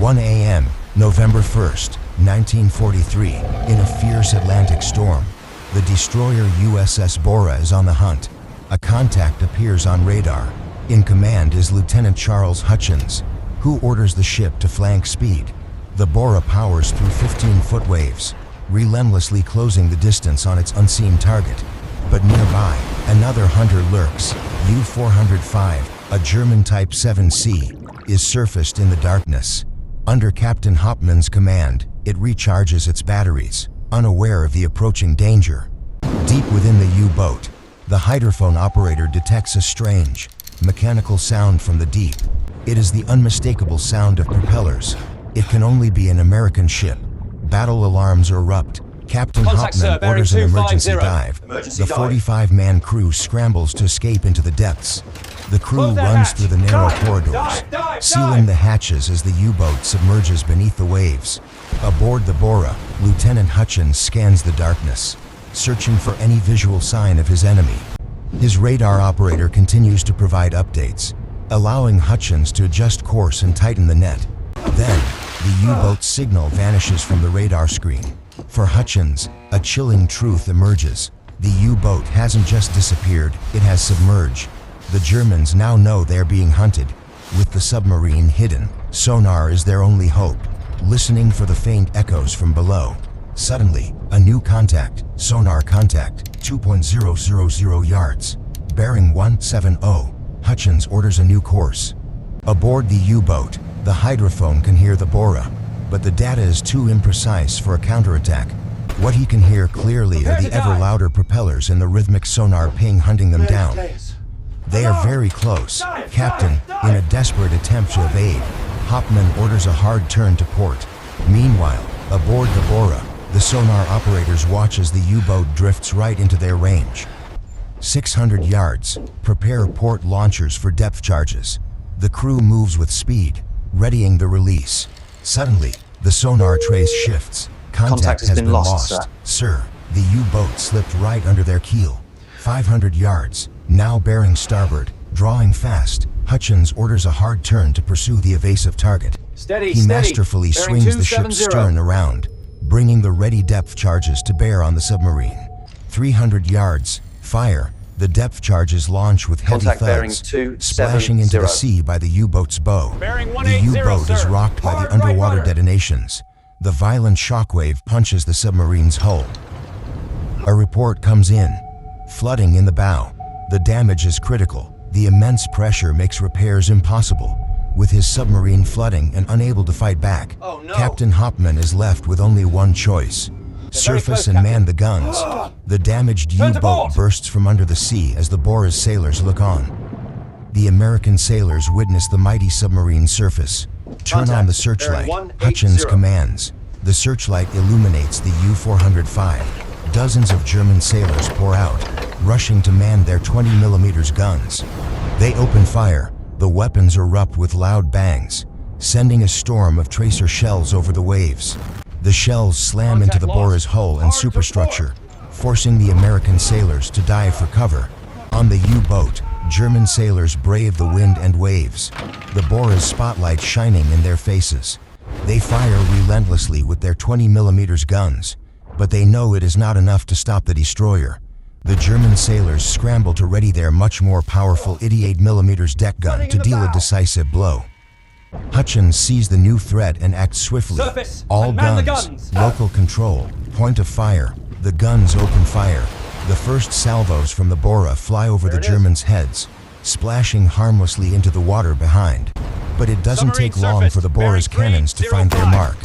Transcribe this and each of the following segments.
1 a.m., November 1st, 1943, in a fierce Atlantic storm, the destroyer USS Bora is on the hunt. A contact appears on radar. In command is Lieutenant Charles Hutchins, who orders the ship to flank speed. The Bora powers through 15-foot waves, relentlessly closing the distance on its unseen target. But nearby, another hunter lurks. U-405, a German Type 7C, is surfaced in the darkness. Under Captain Hauptmann's command, it recharges its batteries, unaware of the approaching danger. Deep within the U-boat, the hydrophone operator detects a strange, mechanical sound from the deep. It is the unmistakable sound of propellers. It can only be an American ship. Battle alarms erupt. Captain Hauptmann orders an emergency dive. The 45-man crew scrambles to escape into the depths. The crew runs through the narrow corridors, sealing the hatches as the U-boat submerges beneath the waves. Aboard the Bora, Lieutenant Hutchins scans the darkness, searching for any visual sign of his enemy. His radar operator continues to provide updates, allowing Hutchins to adjust course and tighten the net. Then, the U-boat's signal vanishes from the radar screen. For Hutchins, a chilling truth emerges. The U-boat hasn't just disappeared, it has submerged. The Germans now know they're being hunted. With the submarine hidden, sonar is their only hope, listening for the faint echoes from below. Suddenly, a new contact, sonar contact, 2.000 yards, bearing 170. Hutchins orders a new course. Aboard the U-boat, the hydrophone can hear the Bora, but the data is too imprecise for a counterattack. What he can hear clearly are the ever louder propellers and the rhythmic sonar ping hunting them down. They are very close. Captain, in a desperate attempt to evade, Hauptmann orders a hard turn to port. Meanwhile, aboard the Bora, the sonar operators watch as the U-boat drifts right into their range. 600 yards. Prepare port launchers for depth charges. The crew moves with speed, readying the release. Suddenly, the sonar trace shifts. Contact has been lost. Sir, the U-boat slipped right under their keel. 500 yards. Now bearing starboard, drawing fast, Hutchins orders a hard turn to pursue the evasive target. He masterfully swings the ship's stern around, bringing the ready depth charges to bear on the submarine. 300 yards. Fire. The depth charges launch with heavy thuds, splashing into the sea by the U-boat's bow. The U-boat is rocked by the underwater detonations. The violent shockwave punches the submarine's hull. A report comes in. Flooding in the bow. The damage is critical. The immense pressure makes repairs impossible. With his submarine flooding and unable to fight back, Captain Hauptmann is left with only one choice: surface and man the guns. The damaged U-boat bursts from under the sea as the Bora's sailors look on. The American sailors witness the mighty submarine surface. Turn on the searchlight, Hutchins commands. The searchlight illuminates the U-405. Dozens of German sailors pour out, rushing to man their 20mm guns. They open fire. The weapons erupt with loud bangs, sending a storm of tracer shells over the waves. The shells slam into the Bora's hull and superstructure, forcing the American sailors to dive for cover. On the U-boat, German sailors brave the wind and waves, the Bora's spotlight shining in their faces. They fire relentlessly with their 20mm guns, but they know it is not enough to stop the destroyer. The German sailors scramble to ready their much more powerful 88mm deck gun to deal a decisive blow. Hutchins sees the new threat and acts swiftly. All guns, local control, point of fire. The guns open fire. The first salvos from the Bora fly over the Germans' heads, splashing harmlessly into the water behind. But it doesn't take long for the Bora's cannons to find their mark.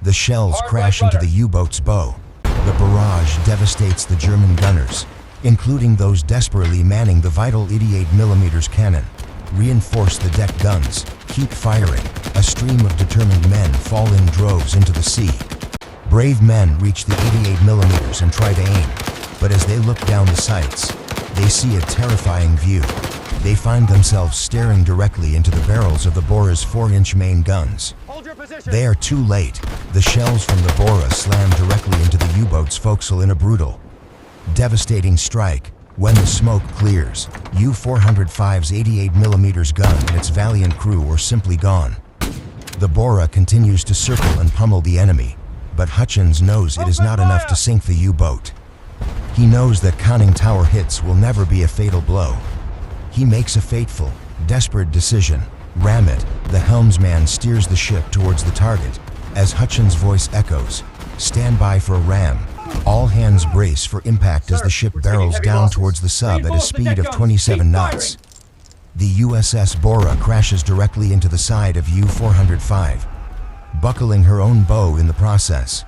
The shells crash into the U-boat's bow. The barrage devastates the German gunners, including those desperately manning the vital 88mm cannon. Reinforce the deck guns. Keep firing. A stream of determined men fall in droves into the sea. Brave men reach the 88mm and try to aim, but as they look down the sights, they see a terrifying view. They find themselves staring directly into the barrels of the Bora's 4-inch main guns. They are too late. The shells from the Bora slam directly into the U-boat's forecastle in a brutal, devastating strike. When the smoke clears, U-405's 88mm gun and its valiant crew are simply gone. The Bora continues to circle and pummel the enemy, but Hutchins knows it is not enough to sink the U-boat. He knows that conning tower hits will never be a fatal blow. He makes a fateful, desperate decision. Ram it. The helmsman steers the ship towards the target. As Hutchins' voice echoes, "Stand by for a ram." All hands brace for impact as the ship barrels down towards the sub at a speed of 27 knots. The USS Bora crashes directly into the side of U-405, buckling her own bow in the process.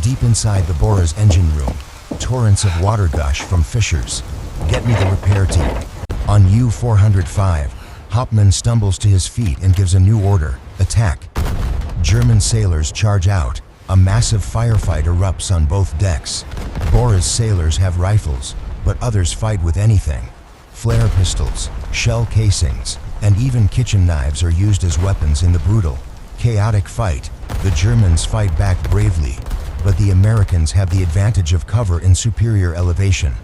Deep inside the Bora's engine room, torrents of water gush from fissures. Get me the repair team. On U-405, Hauptmann stumbles to his feet and gives a new order: attack. German sailors charge out. A massive firefight erupts on both decks. Bora's sailors have rifles, but others fight with anything. Flare pistols, shell casings, and even kitchen knives are used as weapons in the brutal, chaotic fight. The Germans fight back bravely, but the Americans have the advantage of cover in superior elevation.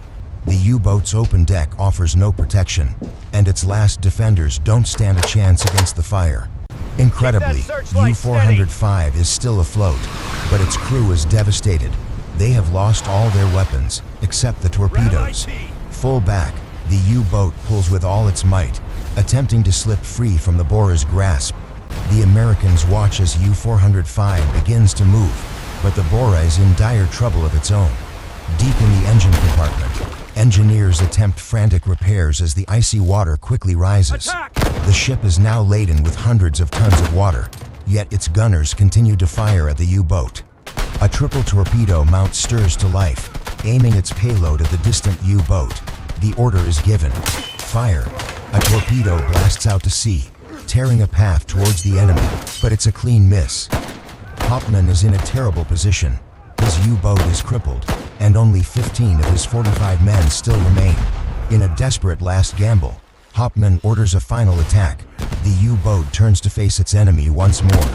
The U-boat's open deck offers no protection, and its last defenders don't stand a chance against the fire. Incredibly, U-405 is still afloat, but its crew is devastated. They have lost all their weapons, except the torpedoes. Full back, the U-boat pulls with all its might, attempting to slip free from the Bora's grasp. The Americans watch as U-405 begins to move, but the Bora is in dire trouble of its own. Deep in the engine compartment, engineers attempt frantic repairs as the icy water quickly rises. The ship is now laden with hundreds of tons of water, yet its gunners continue to fire at the U-boat. A triple torpedo mount stirs to life, aiming its payload at the distant U-boat. The order is given: fire. A torpedo blasts out to sea, tearing a path towards the enemy, but it's a clean miss. Hauptmann is in a terrible position. His U-boat is crippled, and only 15 of his 45 men still remain. In a desperate last gamble, Hauptmann orders a final attack. The U-boat turns to face its enemy once more,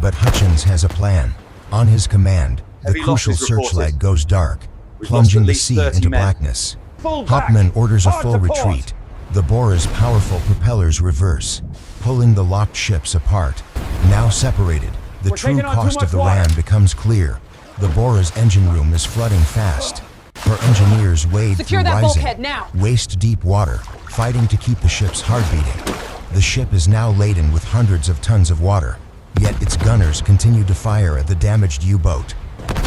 but Hutchins has a plan. On his command, the crucial searchlight goes dark, plunging the sea into blackness. Hauptmann orders a full retreat. The Bora's powerful propellers reverse, pulling the locked ships apart. Now separated, the true cost of the ram becomes clear. The Bora's engine room is flooding fast. Her engineers wade through rising, waist-deep water, fighting to keep the ship's heart beating. The ship is now laden with hundreds of tons of water, yet its gunners continue to fire at the damaged U-boat.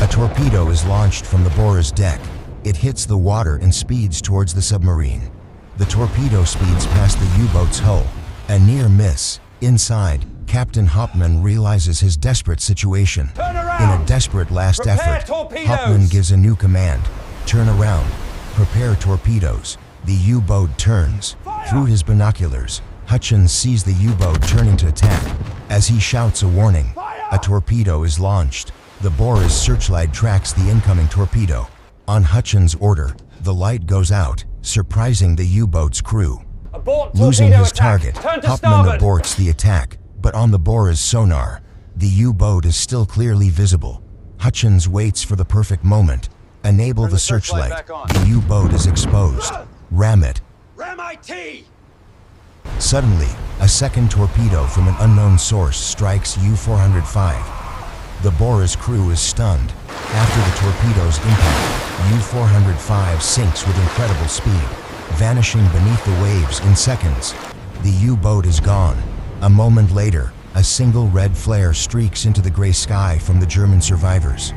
A torpedo is launched from the Bora's deck. It hits the water and speeds towards the submarine. The torpedo speeds past the U-boat's hull. A near miss. Inside, Captain Hauptmann realizes his desperate situation. In a desperate last effort, Hauptmann gives a new command: turn around, prepare torpedoes. The U-boat turns. Through his binoculars, Hutchins sees the U-boat turning to attack. As he shouts a warning, a torpedo is launched. The Bora's searchlight tracks the incoming torpedo. On Hutchins' order, the light goes out, surprising the U-boat's crew. Losing his target, Hauptmann aborts the attack, but on the Bora's sonar, the U-boat is still clearly visible. Hutchins waits for the perfect moment. Enable the searchlight. The U-boat is exposed. Ram it. Ram IT! Suddenly, a second torpedo from an unknown source strikes U-405. The Bora's crew is stunned. After the torpedo's impact, U-405 sinks with incredible speed, vanishing beneath the waves in seconds. The U-boat is gone. A moment later, a single red flare streaks into the gray sky from the German survivors.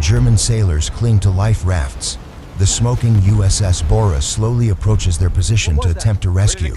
German sailors cling to life rafts. The smoking USS Bora slowly approaches their position to attempt to rescue.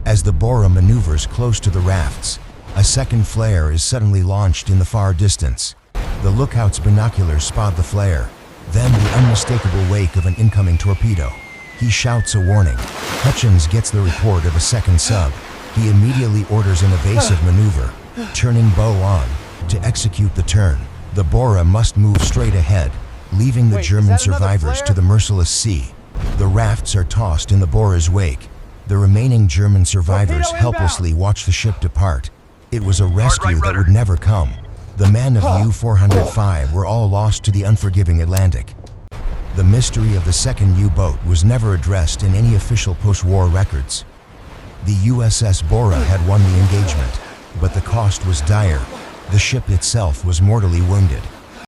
As the Bora maneuvers close to the rafts, a second flare is suddenly launched in the far distance. The lookout's binoculars spot the flare, then the unmistakable wake of an incoming torpedo. He shouts a warning. Hutchins gets the report of a second sub. He immediately orders an evasive maneuver, turning bow on. To execute the turn, the Bora must move straight ahead, leaving the German survivors to the merciless sea. The rafts are tossed in the Bora's wake. The remaining German survivors helplessly watch the ship depart. It was a rescue that would never come. The men of U-405 were all lost to the unforgiving Atlantic. The mystery of the second U-boat was never addressed in any official post-war records. The USS Bora had won the engagement. But the cost was dire. The ship itself was mortally wounded.